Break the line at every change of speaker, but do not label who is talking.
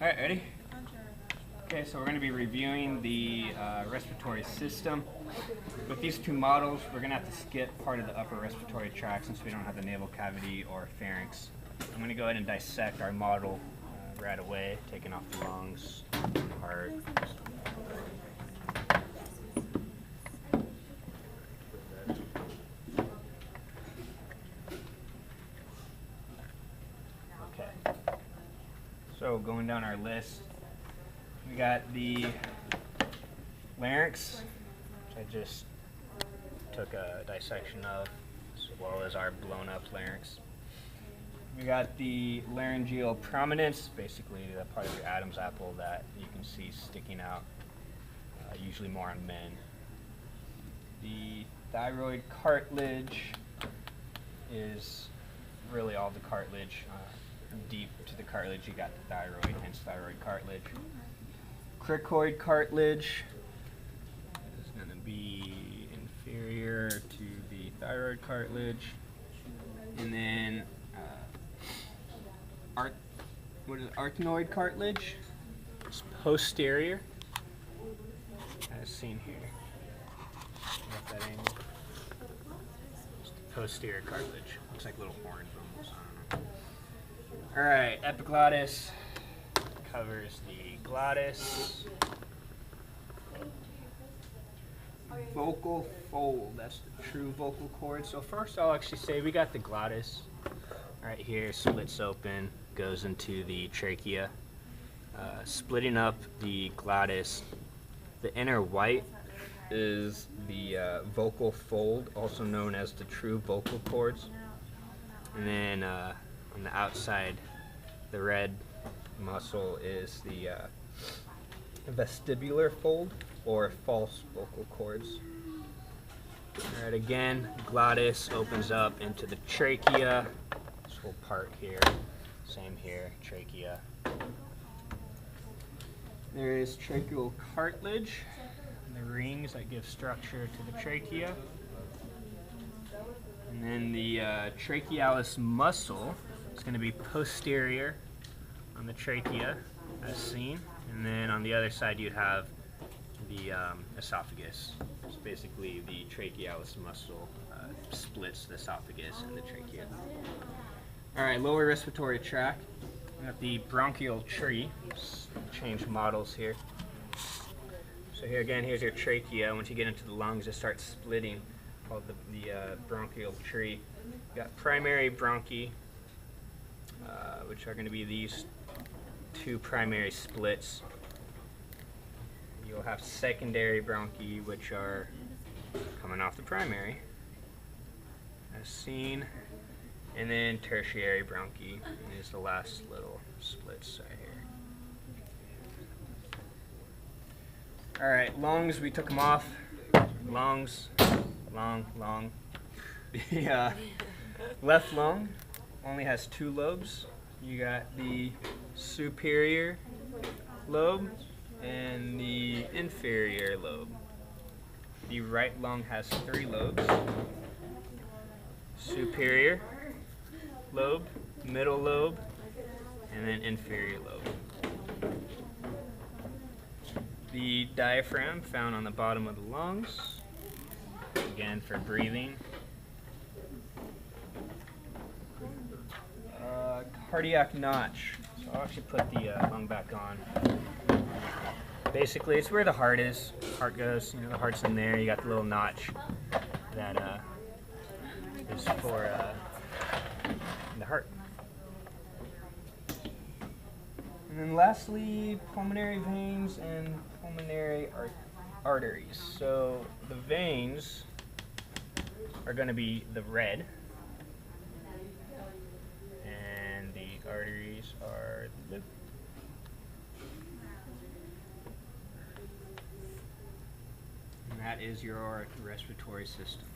Alright, ready? Okay, so we're going to be reviewing the respiratory system. With these two models, we're going to have to skip part of the upper respiratory tract since we don't have the nasal cavity or pharynx. I'm going to go ahead and dissect our model right away, taking off the lungs, heart. Okay. So going down our list, we got the larynx, which I just took a dissection of, as well as our blown up larynx. We got the laryngeal prominence, basically the part of your Adam's apple that you can see sticking out, usually more on men. The thyroid cartilage is really all the cartilage. Deep to the cartilage, you got the thyroid, hence thyroid cartilage. Cricoid cartilage is going to be inferior to the thyroid cartilage. And then arytenoid cartilage is posterior, as seen here. At that angle. It's the posterior cartilage. Looks like little horns almost. I don't know. Alright, epiglottis covers the glottis. Vocal fold, that's the true vocal cord. So first I'll actually say we got the glottis right here, splits open, goes into the trachea. Splitting up the glottis, the inner white is the vocal fold, also known as the true vocal cords. And then on the outside, the red muscle is the vestibular fold, or false vocal cords. Alright, again, glottis opens up into the trachea. This whole part here, same here, trachea. There is tracheal cartilage, the rings that give structure to the trachea. And then the trachealis muscle is going to be posterior on the trachea, as seen. And then on the other side you'd have the esophagus. It's basically the trachealis muscle splits the esophagus and the trachea. Alright, lower respiratory tract. We got the bronchial tree. Let's change models here. So here again, here's your trachea. Once you get into the lungs, it starts splitting, called the bronchial tree. You got primary bronchi, which are going to be these two primary splits. You'll have secondary bronchi, which are coming off the primary, as seen, and then tertiary bronchi is the last little splits right here. Alright, lungs, we took them off. Lungs, long. The left lung only has two lobes. You got the superior lobe and the inferior lobe. The right lung has three lobes: superior lobe, middle lobe, and then inferior lobe. The diaphragm found on the bottom of the lungs, again for breathing. Cardiac notch. So I'll actually put the lung back on. Basically, it's where the heart is. Heart goes, you know, the heart's in there. You got the little notch that is for the heart. And then lastly, pulmonary veins and pulmonary arteries. So the veins are going to be the red, and the arteries are the blue. And that is your respiratory system.